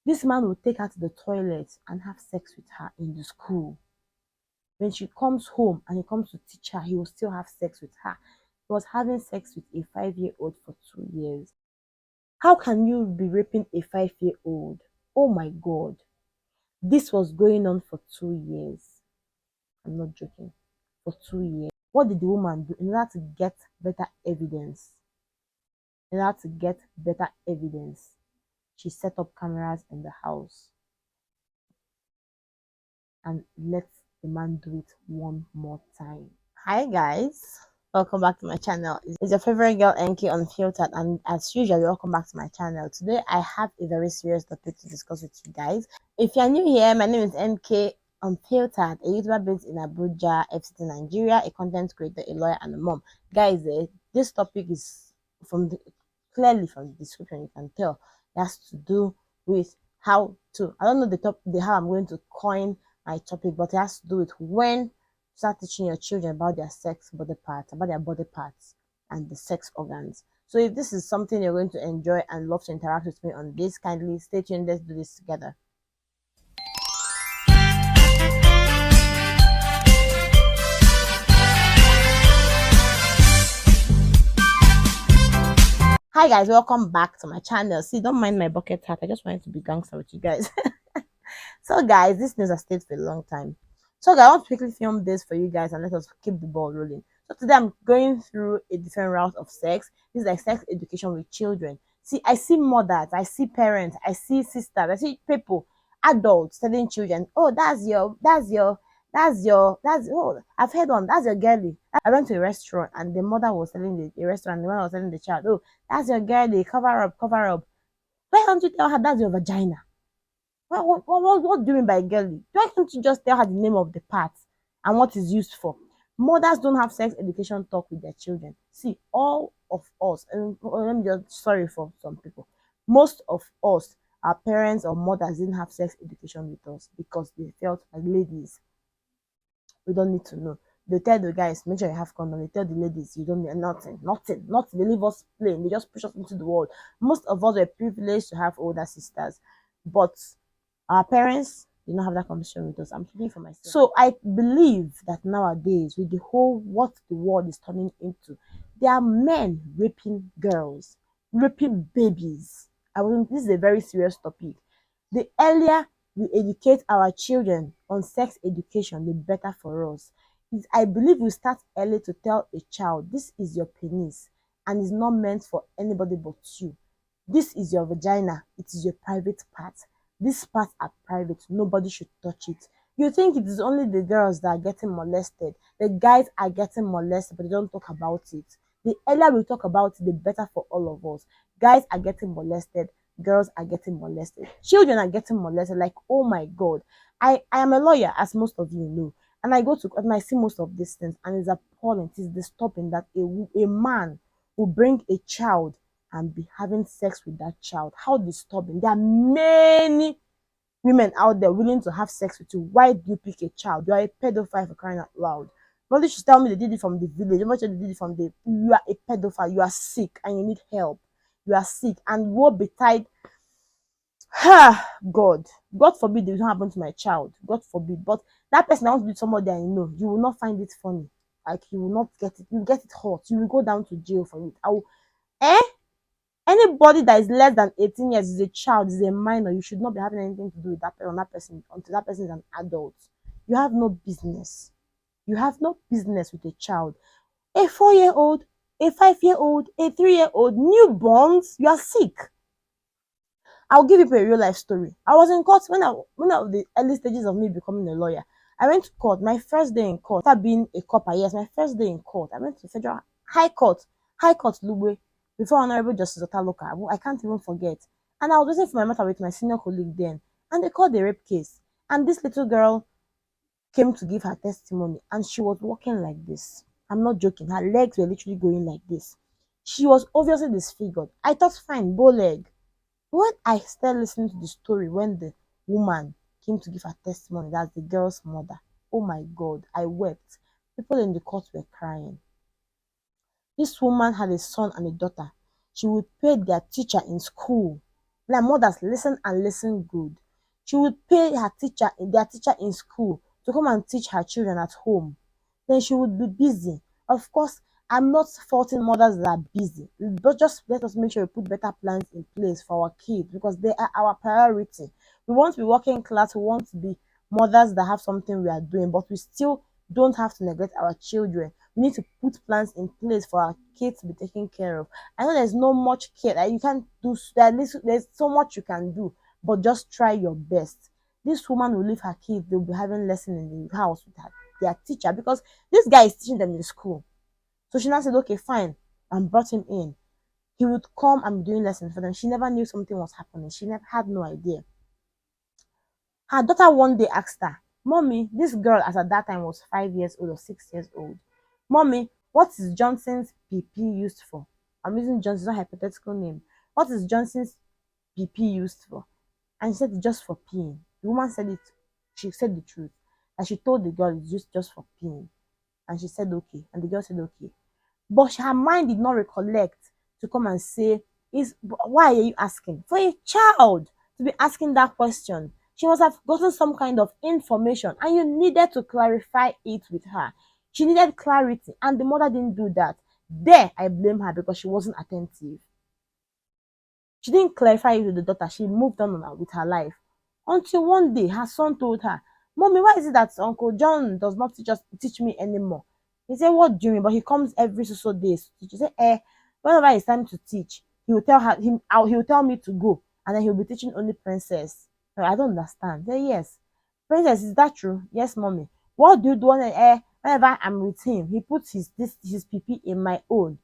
This man will take her to the toilet and have sex with her in the school. When she comes home and he comes to teach her, he will still have sex with her. He was having sex with a 5-year-old for 2 years. How can you be raping a 5-year-old? Oh my God. This was going on for 2 years. I'm not joking. For 2 years. What did the woman do in order to get better evidence? In order to get better evidence, she set up cameras in the house and let the man do it one more time. Hi guys, welcome back to my channel. It's your favorite girl NK Unfiltered, and as usual, welcome back to my channel. Today I have a very serious topic to discuss with you guys. If you're new here, my name is NK Unfiltered, a YouTuber based in Abuja, FCT, Nigeria, a content creator, a lawyer, and a mom. Guys, this topic is clearly from the description you can tell it has to do with how to, I don't know the how I'm going to coin my topic, but it has to do with when start teaching your children about their sex body parts, about their body parts and the sex organs. So if this is something you're going to enjoy and love to interact with me on this, kindly stay tuned. Let's do this together. Hi guys, welcome back to my channel. See, don't mind my bucket hat. I just wanted to be gangster with you guys. So guys, this news has stayed for a long time. So guys, I want to quickly film this for you guys and let us keep the ball rolling. So today I'm going through a different route of sex. This is like sex education with children. See, I see mothers, I see parents, I see sisters, I see people, adults telling children, oh, oh, I've heard one, that's your girlie. I went to a restaurant and the mother was telling the restaurant, the mother was telling the child, oh, that's your girlie, cover up, cover up. Why don't you tell her that's your vagina? What do you mean by girly? Why can't you just tell her the name of the part and what is used for? Mothers don't have sex education talk with their children. See, all of us, and let me just sorry for some people. Most of us, our parents or mothers didn't have sex education with us because they felt like ladies, we don't need to know. They tell the guys, make sure you have condom. They tell the ladies, you don't need nothing, nothing, nothing. They leave us plain. They just push us into the world. Most of us were privileged to have older sisters, but our parents did not have that conversation with us. I'm speaking for myself. So I believe that nowadays, with the whole what the world is turning into, there are men raping girls, raping babies. This is a very serious topic. The earlier we educate our children on sex education, the better for us. I believe we start early to tell a child, this is your penis and it's not meant for anybody but you. This is your vagina. It is your private part. These parts are private. Nobody should touch it. You think it is only the girls that are getting molested. The guys are getting molested, but they don't talk about it. The earlier we talk about it, the better for all of us. Guys are getting molested. Girls are getting molested. Children are getting molested. Like, oh my God. I am a lawyer, as most of you know. And I go to court and I see most of these things. And it's appalling. It's disturbing that a man will bring a child and be having sex with that child. How disturbing. There are many women out there willing to have sex with you. Why do you pick a child? You are a pedophile for crying out loud. Nobody should tell me they did it from the village. Nobody should they did it from the. You are a pedophile. You are sick and you need help. You are sick and woe betide. God. God forbid it will not happen to my child. God forbid. But that person that wants to be somebody I know, you will not find it funny. Like you will not get it. You get it hot. You will go down to jail for it. I will. Eh? Anybody that is less than 18 years is a child, is a minor. You should not be having anything to do with that person until that person is an adult. You have no business. You have no business with a child. A 4-year-old, a 5-year-old, a 3-year-old, newborns, you are sick. I'll give you a real life story. I was in court when I was the early stages of me becoming a lawyer. I went to court. My first day in court, after being a copper, yes, my first day in court. I went to Federal High Court Lugbe, before Honorable Justice Otaloka. I can't even forget. And I was waiting for my matter with my senior colleague then, and they called the rape case. And this little girl came to give her testimony, and she was walking like this. I'm not joking. Her legs were literally going like this. She was obviously disfigured. I thought, fine, bow leg. When I started listening to the story, when the woman came to give her testimony, that's the girl's mother, oh my God, I wept. People in the court were crying. This woman had a son and a daughter. She would pay their teacher in school Like mothers, listen and listen good. She would pay her teacher, their teacher in school, to come and teach her children at home. Then she would be busy. Of course, I'm not faulting mothers that are busy, but just let us make sure we put better plans in place for our kids because they are our priority. We want to be working class, we want to be mothers that have something we are doing, but we still don't have to neglect our children. We need to put plans in place for our kids to be taken care of. I know there's no much care that you can't do. There's so much you can do, but just try your best. This woman will leave her kids. They'll be having lesson in the house with their teacher because this guy is teaching them in school. So she now said, okay, fine, and brought him in. He would come and be doing lessons for them. She never knew something was happening. She never had no idea. Her daughter one day asked her, Mommy, this girl as at that time was 5 years old or 6 years old. Mommy, what is Johnson's PP used for? I'm using Johnson's not hypothetical name. What is Johnson's PP used for? And she said it's just for peeing. The woman said it, she said the truth. And she told the girl it's just for peeing. And she said okay. And the girl said okay. But her mind did not recollect to come and say, "Is why are you asking?" For a child to be asking that question, she must have gotten some kind of information, and you needed to clarify it with her. She needed clarity, and the mother didn't do that. There, I blame her because she wasn't attentive. She didn't clarify it with the daughter. She moved on with her life. Until one day, her son told her, Mommy, why is it that Uncle John does not teach me anymore? He said, What do you mean? But he comes every so days to teach. She said, whenever it's time to teach, he will tell her he will tell me to go, and then he'll be teaching only princess. I don't understand. Say yes. Princess, is that true? Yes, mommy. What do you do whenever I'm with him? He puts his PP in my own.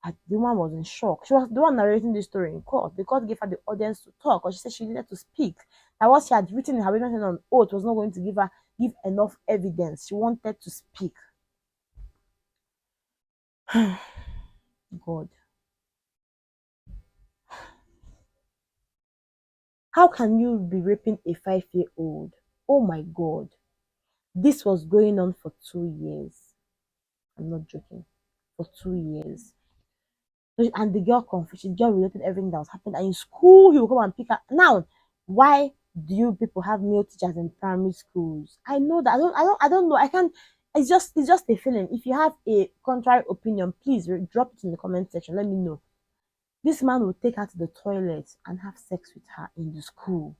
And the woman was in shock. She was the one narrating this story in court. The court gave her the audience to talk because she said she needed to speak. That what she had written in her written on oath was not going to give enough evidence. She wanted to speak. God. How can you be raping a 5-year-old? Oh my God. This was going on for 2 years. I'm not joking. For 2 years. And the girl confessed, the girl related everything that was happening. And in school, he will come and pick her. Now, why do you people have male teachers in primary schools? I know that I don't know. I can't. It's just a feeling. If you have a contrary opinion, please drop it in the comment section. Let me know. This man will take her to the toilet and have sex with her in the school.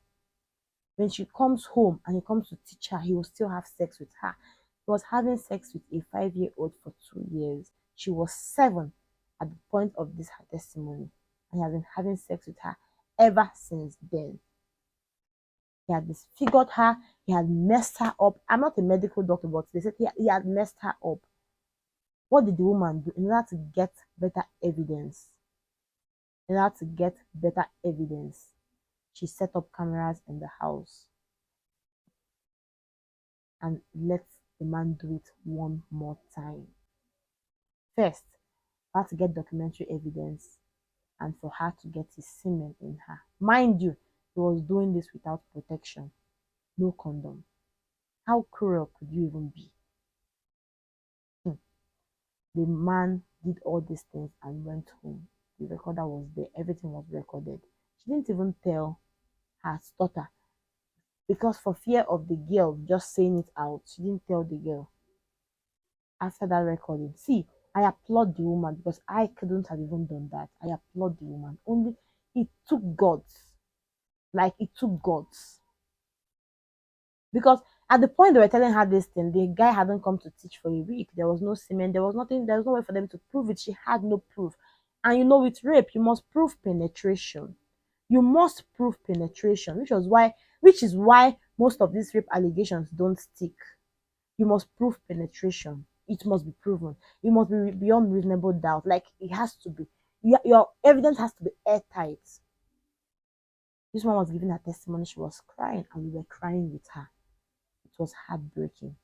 When she comes home and he comes to teach her, he will still have sex with her. He was having sex with a 5-year-old for 2 years. She was 7 at the point of this her testimony. And he has been having sex with her ever since then. He had disfigured her, he had messed her up. I'm not a medical doctor, but they said he had messed her up. What did the woman do in order to get better evidence? In order to get better evidence, she set up cameras in the house and let the man do it one more time. First, for her to get documentary evidence and for her to get his semen in her. Mind you, he was doing this without protection, no condom. How cruel could you even be? The man did all these things and went home. The recorder was there, everything was recorded. She didn't even tell her daughter because for fear of the girl just saying it out, she didn't tell the girl. After that recording, see, I applaud the woman because I couldn't have even done that. I applaud the woman. Only it took guts. Like it took guts. Because at the point they were telling her this thing, the guy hadn't come to teach for a week. There was no semen, there was nothing, there was no way for them to prove it. She had no proof. And you know, with rape, you must prove penetration. You must prove penetration, which is why most of these rape allegations don't stick. You must prove penetration. It must be proven. It must be beyond reasonable doubt. Like it has to be. Your evidence has to be airtight. This one was giving her testimony. She was crying, and we were crying with her. It was heartbreaking.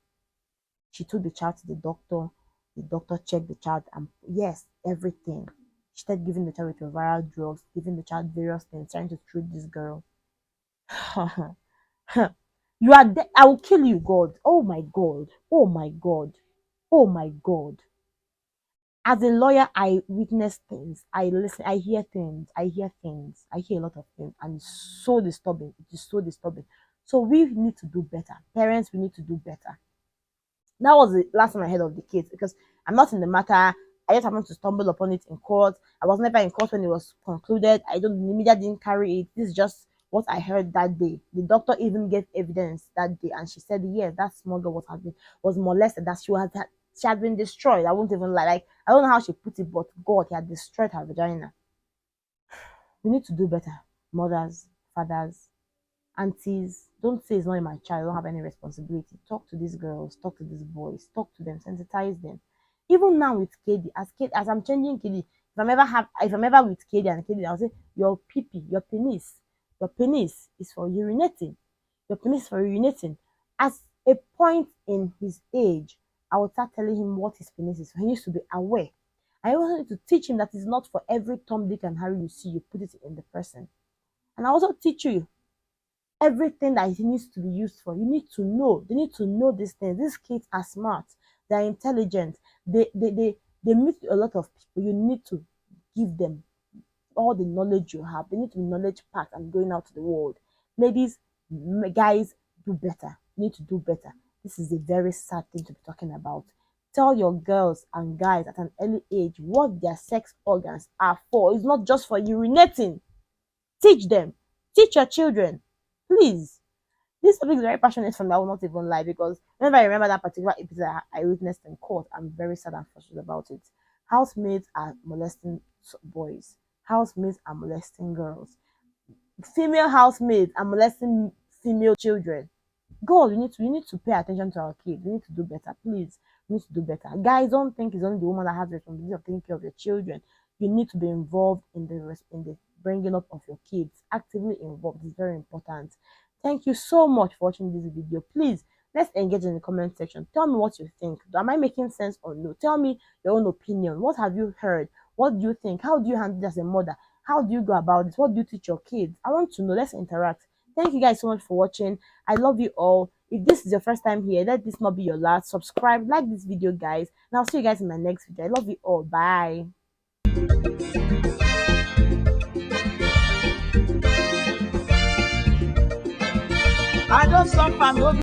She took the child to the doctor. The doctor checked the child, and yes, everything. She started giving the child retroviral drugs, giving the child various things, trying to treat this girl. You are dead. I will kill you, God. Oh my God. Oh my God. Oh my God. As a lawyer, I witness things, I listen, I hear things, I hear a lot of things, and it's so disturbing. It is so disturbing. So we need to do better. Parents, we need to do better. That was the last time I heard of the case because I'm not in the matter. I just happened to stumble upon it in court. I was never in court when it was concluded. The media didn't carry it. This is just what I heard that day. The doctor even gave evidence that day, and she said, yes, that small girl was molested. That she had been destroyed. I won't even lie. Like I don't know how she put it, but God, he had destroyed her vagina. We need to do better, mothers, fathers, aunties. Don't say it's not my child, I don't have any responsibility. Talk to these girls, talk to these boys, talk to them, sensitize them. Even now with KD, as I'm changing KD, if I'm ever with KD and KD, I'll say your pee, your penis is for urinating. Your penis is for urinating. As a point in his age, I will start telling him what his penis is. He needs to be aware. I also need to teach him that it's not for every Tom, Dick, and Harry you see, you put it in the person. And I also teach you everything that it needs to be used for. You need to know. They need to know these things. These kids are smart. They're intelligent. They meet a lot of people. You need to give them all the knowledge you have. They need to be knowledge packed and going out to the world. Ladies, guys, do better. You need to do better. This is a very sad thing to be talking about. Tell your girls and guys at an early age what their sex organs are for. It's not just for urinating. Teach them. Teach your children. Please. This topic is very passionate for me. I will not even lie because whenever I remember that particular episode I witnessed in court, I'm very sad and frustrated about it. Housemaids are molesting boys. Housemaids are molesting girls. Female housemaids are molesting female children. God, we need to pay attention to our kids. We need to do better, please. We need to do better. Guys, don't think it's only the woman that has the responsibility of taking care of your children. You need to be involved in the bringing up of your kids. Actively involved is very important. Thank you so much for watching this video. Please, let's engage in the comment section. Tell me what you think. Am I making sense or no? Tell me your own opinion. What have you heard? What do you think? How do you handle this as a mother? How do you go about this? What do you teach your kids? I want to know. Let's interact. Thank you guys so much for watching. I love you all. If this is your first time here, let this not be your last. Subscribe, like this video, guys, and I'll see you guys in my next video. I love you all. Bye. I don't suffer no